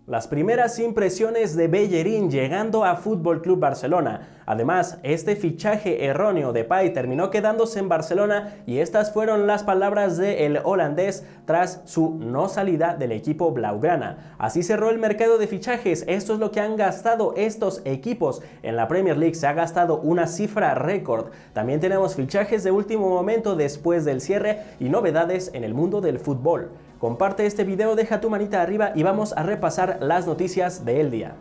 Las primeras impresiones de Bellerín llegando a Fútbol Club Barcelona. Además, este fichaje erróneo de Depay terminó quedándose en Barcelona y estas fueron las palabras del holandés tras su no salida del equipo blaugrana. Así cerró el mercado de fichajes. Esto es lo que han gastado estos equipos en la Premier League. Se ha gastado una cifra récord. También tenemos fichajes de último momento después del cierre y novedades en el mundo del fútbol. Comparte este video, deja tu manita arriba y vamos a repasar las noticias del día.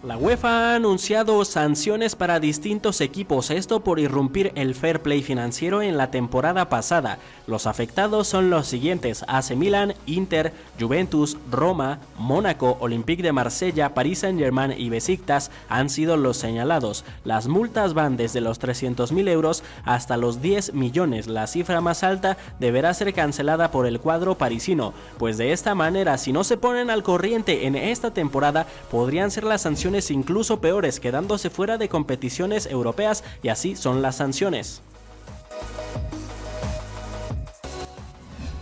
La UEFA ha anunciado sanciones para distintos equipos, esto por irrumpir el fair play financiero en la temporada pasada. Los afectados son los siguientes: AC Milan, Inter, Juventus, Roma, Mónaco, Olympique de Marsella, Paris Saint-Germain y Besiktas han sido los señalados. Las multas van desde los 300.000 euros hasta los 10 millones. La cifra más alta deberá ser cancelada por el cuadro parisino, pues de esta manera, si no se ponen al corriente en esta temporada, podrían ser las sanciones incluso peores, quedándose fuera de competiciones europeas, y así son las sanciones.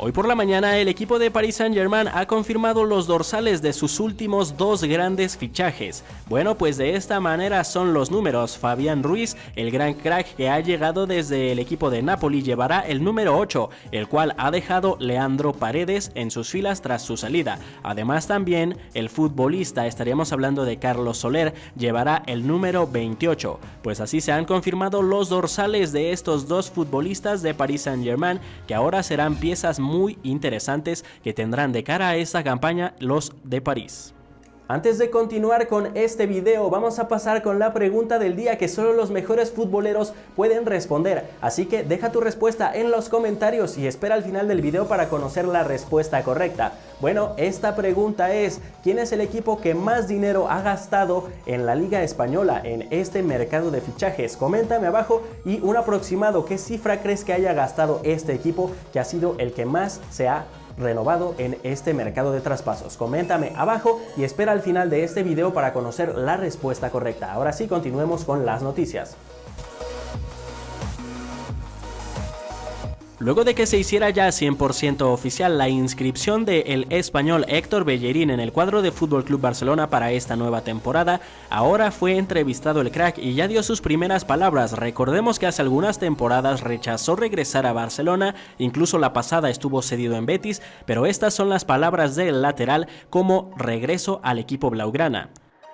Hoy por la mañana el equipo de Paris Saint-Germain ha confirmado los dorsales de sus últimos dos grandes fichajes. Bueno, pues de esta manera son los números. Fabián Ruiz, el gran crack que ha llegado desde el equipo de Napoli, llevará el número 8, el cual ha dejado Leandro Paredes en sus filas tras su salida. Además también el futbolista, estaríamos hablando de Carlos Soler, llevará el número 28. Pues así se han confirmado los dorsales de estos dos futbolistas de Paris Saint-Germain, que ahora serán piezas muy interesantes que tendrán de cara a esta campaña los de París. Antes de continuar con este video, vamos a pasar con la pregunta del día que solo los mejores futboleros pueden responder. Así que deja tu respuesta en los comentarios y espera al final del video para conocer la respuesta correcta. Bueno, esta pregunta es: ¿quién es el equipo que más dinero ha gastado en la Liga Española en este mercado de fichajes? Coméntame abajo y un aproximado, ¿qué cifra crees que haya gastado este equipo que ha sido el que más se ha renovado en este mercado de traspasos? Coméntame abajo y espera al final de este video para conocer la respuesta correcta. Ahora sí, continuemos con las noticias. Luego de que se hiciera ya 100% oficial la inscripción del español Héctor Bellerín en el cuadro de Fútbol Club Barcelona para esta nueva temporada, ahora fue entrevistado el crack y ya dio sus primeras palabras. Recordemos que hace algunas temporadas rechazó regresar a Barcelona, incluso la pasada estuvo cedido en Betis, pero estas son las palabras del lateral como regreso al equipo blaugrana.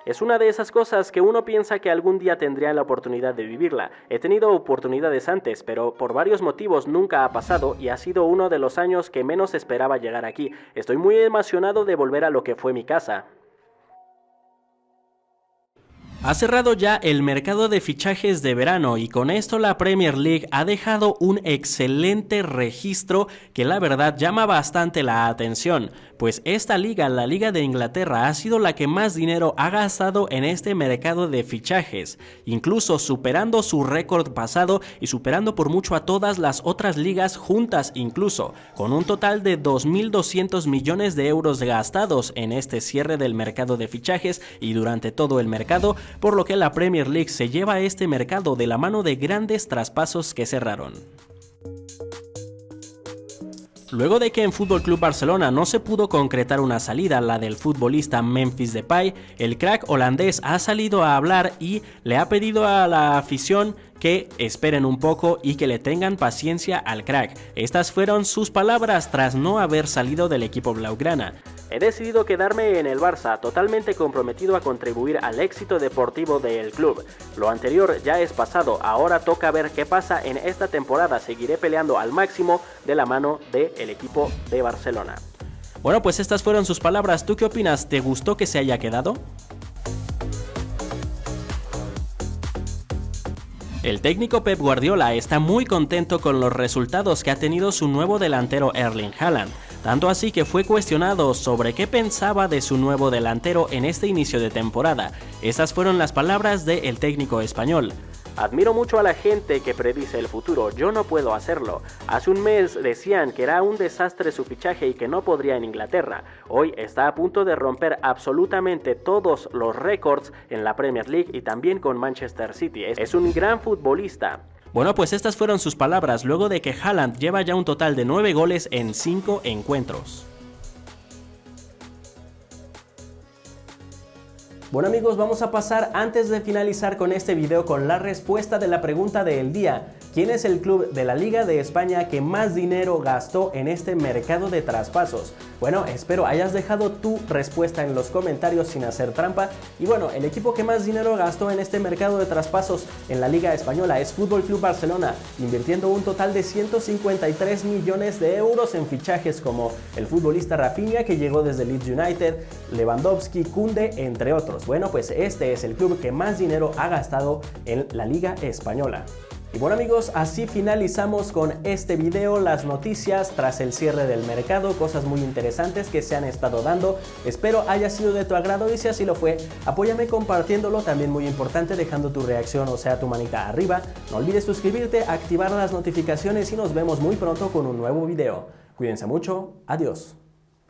Es una de esas cosas que uno piensa que algún día tendría la oportunidad de vivirla. He tenido oportunidades antes, pero por varios motivos nunca ha pasado y ha sido uno de los años que menos esperaba llegar aquí. Estoy muy emocionado de volver a lo que fue mi casa. Ha cerrado ya el mercado de fichajes de verano y con esto la Premier League ha dejado un excelente registro que la verdad llama bastante la atención, pues esta liga, la Liga de Inglaterra, ha sido la que más dinero ha gastado en este mercado de fichajes, incluso superando su récord pasado y superando por mucho a todas las otras ligas juntas incluso, con un total de 2.200 millones de euros gastados en este cierre del mercado de fichajes y durante todo el mercado, por lo que la Premier League se lleva a este mercado de la mano de grandes traspasos que cerraron. Luego de que en Fútbol Club Barcelona no se pudo concretar una salida, la del futbolista Memphis Depay, el crack holandés ha salido a hablar y le ha pedido a la afición que esperen un poco y que le tengan paciencia al crack. Estas fueron sus palabras tras no haber salido del equipo blaugrana. He decidido quedarme en el Barça, totalmente comprometido a contribuir al éxito deportivo del club. Lo anterior ya es pasado, ahora toca ver qué pasa en esta temporada. Seguiré peleando al máximo de la mano del equipo de Barcelona. Bueno, pues estas fueron sus palabras. ¿Tú qué opinas? ¿Te gustó que se haya quedado? El técnico Pep Guardiola está muy contento con los resultados que ha tenido su nuevo delantero Erling Haaland, tanto así que fue cuestionado sobre qué pensaba de su nuevo delantero en este inicio de temporada. Estas fueron las palabras del técnico español. Admiro mucho a la gente que predice el futuro, yo no puedo hacerlo. Hace un mes decían que era un desastre su fichaje y que no podría en Inglaterra. Hoy está a punto de romper absolutamente todos los récords en la Premier League y también con Manchester City. Es un gran futbolista. Bueno, pues estas fueron sus palabras luego de que Haaland lleva ya un total de 9 goles en 5 encuentros. Bueno amigos, vamos a pasar antes de finalizar con este video con la respuesta de la pregunta del día. ¿Quién es el club de la Liga de España que más dinero gastó en este mercado de traspasos? Bueno, espero hayas dejado tu respuesta en los comentarios sin hacer trampa. Y bueno, el equipo que más dinero gastó en este mercado de traspasos en la Liga Española es Fútbol Club Barcelona, invirtiendo un total de 153 millones de euros en fichajes como el futbolista Rafinha, que llegó desde Leeds United, Lewandowski, Koundé, entre otros. Bueno, pues este es el club que más dinero ha gastado en la Liga Española. Y bueno amigos, así finalizamos con este video, las noticias tras el cierre del mercado, cosas muy interesantes que se han estado dando. Espero haya sido de tu agrado y si así lo fue, apóyame compartiéndolo, también muy importante dejando tu reacción, o sea tu manita arriba. No olvides suscribirte, activar las notificaciones y nos vemos muy pronto con un nuevo video. Cuídense mucho, adiós.